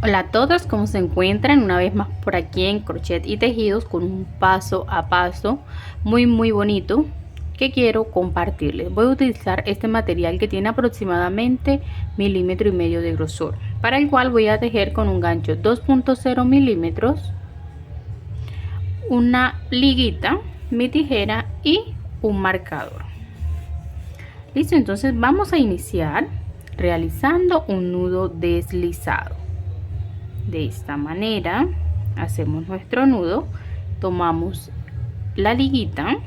Hola a todos, ¿cómo se encuentran? Una vez más por aquí en Crochet y Tejidos con un paso a paso muy bonito que quiero compartirles. Voy a utilizar este material que tiene aproximadamente 1,5 milímetros de grosor, para el cual voy a tejer con un gancho 2.0 milímetros, una liguita, mi tijera y un marcador. Listo, entonces vamos a iniciar realizando un nudo deslizado. De esta manera hacemos nuestro nudo, tomamos la liguita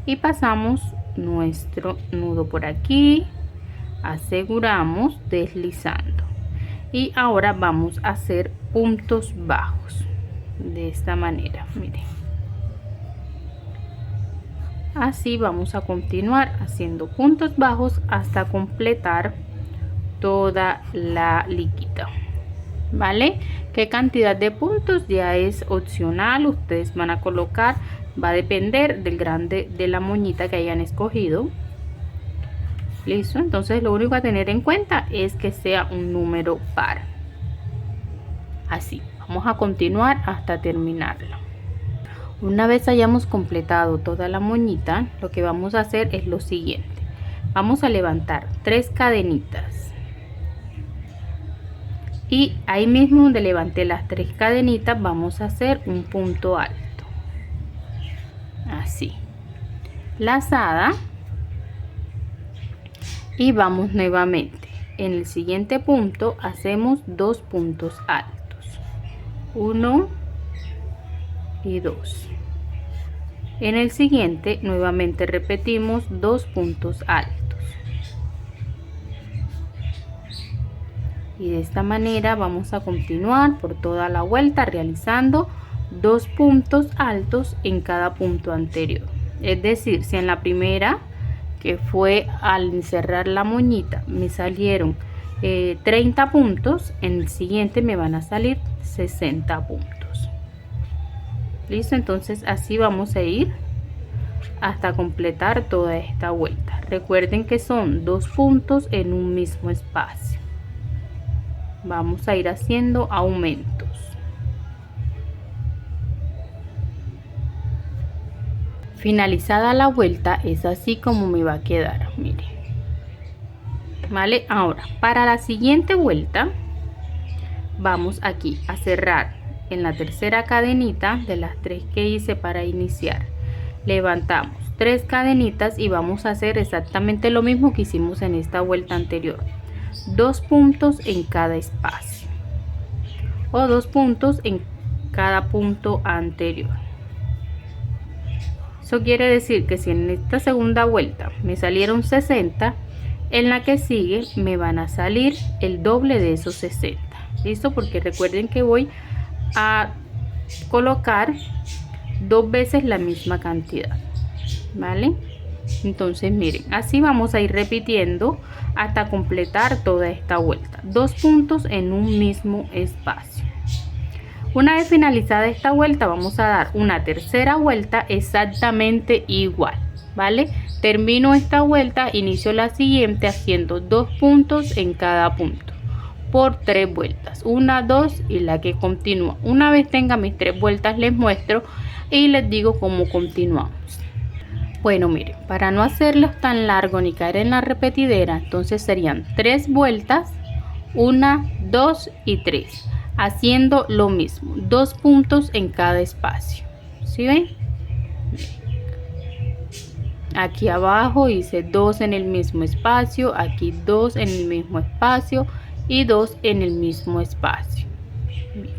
y pasamos nuestro nudo por aquí, aseguramos deslizando, y ahora vamos a hacer puntos bajos de esta manera. Miren, así vamos a continuar haciendo puntos bajos hasta completar toda la liguita. ¿Vale? ¿Qué cantidad de puntos? Ya es opcional, ustedes van a colocar, va a depender del grande de la moñita que hayan escogido. Listo, entonces lo único a tener en cuenta es que sea un número par. Así, vamos a continuar hasta terminarlo. Una vez hayamos completado toda la moñita, lo que vamos a hacer es lo siguiente. Vamos a levantar 3 cadenitas. Y ahí mismo donde levanté las 3 cadenitas vamos a hacer un punto alto, así, lazada, y vamos nuevamente en el siguiente punto, hacemos 2 puntos altos, 1 y 2. En el siguiente nuevamente repetimos 2 puntos altos. Y de esta manera vamos a continuar por toda la vuelta realizando 2 puntos altos en cada punto anterior. Es decir, si en la primera, que fue al cerrar la moñita, me salieron 30 puntos, en el siguiente me van a salir 60 puntos. Listo, entonces así vamos a ir hasta completar toda esta vuelta. Recuerden que son 2 puntos en un mismo espacio. Vamos a ir haciendo aumentos. Finalizada la vuelta es así como me va a quedar, miren. Vale, ahora para la siguiente vuelta vamos aquí a cerrar en la tercera cadenita de las 3 que hice para iniciar. Levantamos 3 cadenitas y vamos a hacer exactamente lo mismo que hicimos en esta vuelta anterior. 2 puntos en cada espacio o 2 puntos en cada punto anterior. Eso quiere decir que si en esta segunda vuelta me salieron 60, en la que sigue me van a salir el doble de esos 60. ¿Listo? Porque recuerden que voy a colocar 2 veces la misma cantidad. ¿Vale? Entonces miren, así vamos a ir repitiendo hasta completar toda esta vuelta. 2 puntos en un mismo espacio. Una vez finalizada esta vuelta vamos a dar una tercera vuelta exactamente igual, ¿vale? Termino esta vuelta, inicio la siguiente haciendo 2 puntos en cada punto por 3 vueltas, 1, 2 y la que continúa. Una vez tenga mis 3 vueltas les muestro y les digo cómo continuamos. Bueno, miren, para no hacerlos tan largo ni caer en la repetidera, entonces serían 3 vueltas, 1, 2 y 3, haciendo lo mismo, 2 puntos en cada espacio. ¿Sí ven? Aquí abajo hice 2 en el mismo espacio, aquí 2 en el mismo espacio y 2 en el mismo espacio. Miren,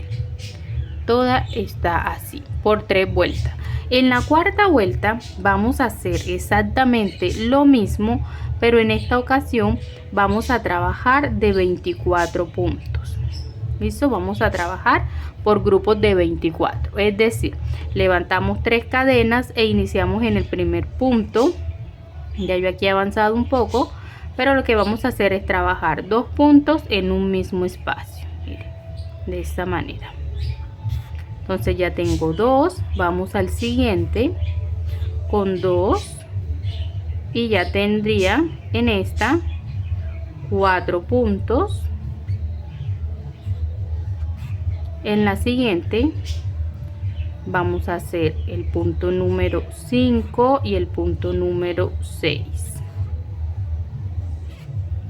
toda está así por 3 vueltas. En la cuarta vuelta vamos a hacer exactamente lo mismo, pero en esta ocasión vamos a trabajar de 24 puntos. ¿Listo? Vamos a trabajar por grupos de 24, es decir, levantamos 3 cadenas e iniciamos en el primer punto. Ya yo aquí he avanzado un poco, pero lo que vamos a hacer es trabajar 2 puntos en un mismo espacio. Miren, de esta manera. Entonces ya tengo 2, vamos al siguiente con 2 y ya tendría en esta 4 puntos En la siguiente vamos a hacer el punto número 5 y el punto número 6.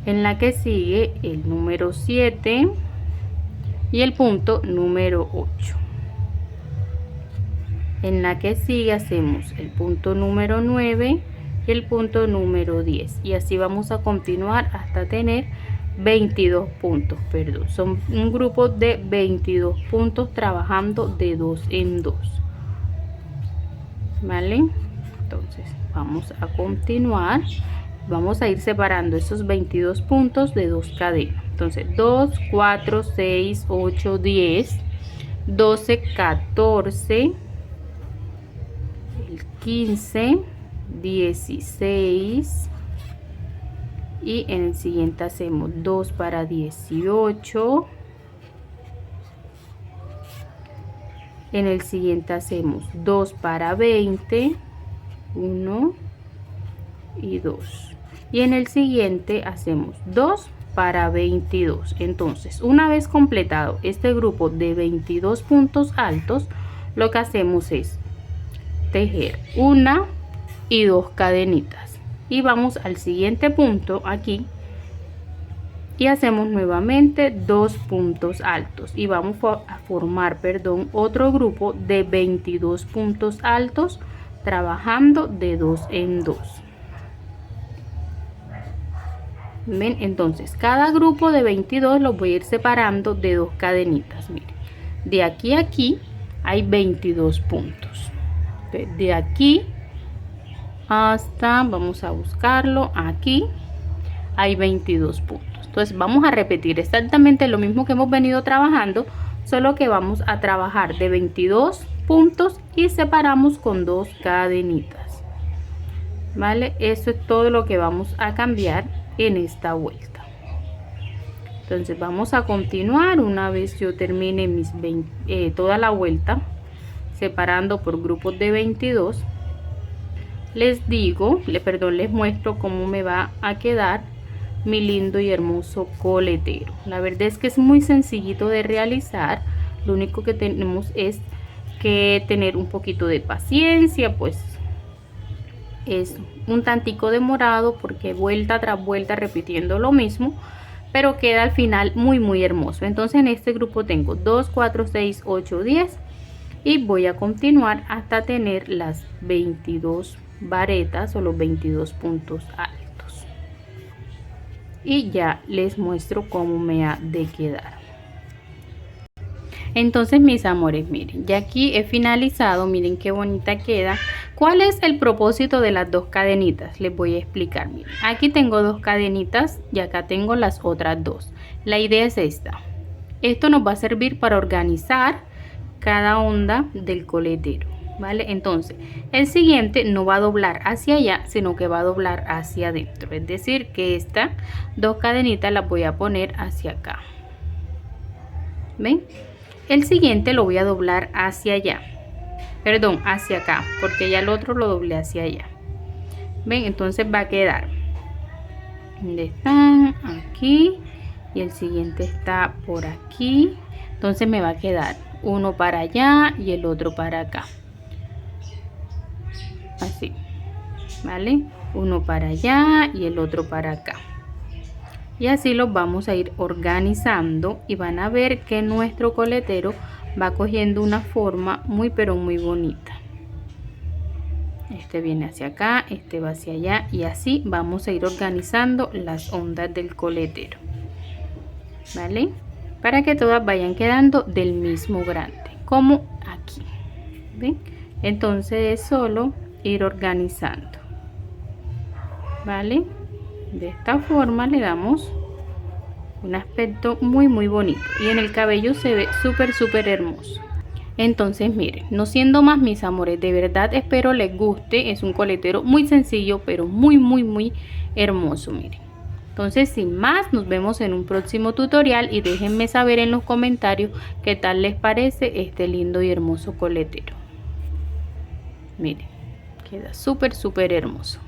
En la que sigue el número 7 y el punto número 8. En la que sigue hacemos el punto número 9 y el punto número 10, y así vamos a continuar hasta tener 22 puntos, perdón, son un grupo de 22 puntos trabajando de 2 en 2, ¿vale? Entonces vamos a continuar, vamos a ir separando esos 22 puntos de 2 cadenas. Entonces 2, 4, 6, 8, 10, 12, 14, el 15, 16, y en el siguiente hacemos 2 para 18, en el siguiente hacemos 2 para 20, 1 y 2, y en el siguiente hacemos 2 para 22. Entonces, una vez completado este grupo de 22 puntos altos, lo que hacemos es tejer una y 2 cadenitas, y vamos al siguiente punto aquí y hacemos nuevamente 2 puntos altos, y vamos a formar, perdón, otro grupo de 22 puntos altos trabajando de 2 en 2. ¿Ven? Entonces cada grupo de 22 los voy a ir separando de 2 cadenitas. Miren, de aquí a aquí hay 22 puntos, de aquí hasta, vamos a buscarlo, aquí hay 22 puntos. Entonces vamos a repetir exactamente lo mismo que hemos venido trabajando, solo que vamos a trabajar de 22 puntos y separamos con 2 cadenitas, ¿vale? Eso es todo lo que vamos a cambiar en esta vuelta. Entonces vamos a continuar una vez yo termine toda la vuelta separando por grupos de 22. Les digo, les muestro cómo me va a quedar mi lindo y hermoso coletero. La verdad es que es muy sencillito de realizar. Lo único que tenemos es que tener un poquito de paciencia, pues es un tantico demorado porque vuelta tras vuelta repitiendo lo mismo, pero queda al final muy hermoso. Entonces en este grupo tengo 2, 4, 6, 8, 10, y voy a continuar hasta tener las 22 varetas o los 22 puntos altos, y ya les muestro cómo me ha de quedar. Entonces, mis amores, miren, ya aquí he finalizado, miren qué bonita queda. ¿Cuál es el propósito de las 2 cadenitas? Les voy a explicar. Miren, aquí tengo 2 cadenitas y acá tengo las otras 2. La idea es esta. Esto nos va a servir para organizar cada onda del coletero, ¿vale? Entonces, el siguiente no va a doblar hacia allá, sino que va a doblar hacia adentro. Es decir, que estas 2 cadenitas las voy a poner hacia acá. ¿Ven? El siguiente lo voy a doblar hacia allá, perdón, hacia acá, porque ya el otro lo doblé hacia allá. ¿Ven? Entonces va a quedar, ¿dónde están? Aquí, y el siguiente está por aquí. Entonces me va a quedar uno para allá y el otro para acá, así, ¿vale? Uno para allá y el otro para acá. Y así los vamos a ir organizando y van a ver que nuestro coletero va cogiendo una forma muy pero muy bonita. Este viene hacia acá, este va hacia allá, y así vamos a ir organizando las ondas del coletero, ¿vale? Para que todas vayan quedando del mismo grande, como aquí. ¿Ven? Entonces es solo ir organizando, ¿vale? De esta forma le damos un aspecto muy bonito, y en el cabello se ve súper hermoso. Entonces miren, no siendo más, mis amores, de verdad espero les guste. Es un coletero muy sencillo pero muy hermoso, miren. Entonces sin más, nos vemos en un próximo tutorial, y déjenme saber en los comentarios qué tal les parece este lindo y hermoso coletero. Miren, queda súper hermoso.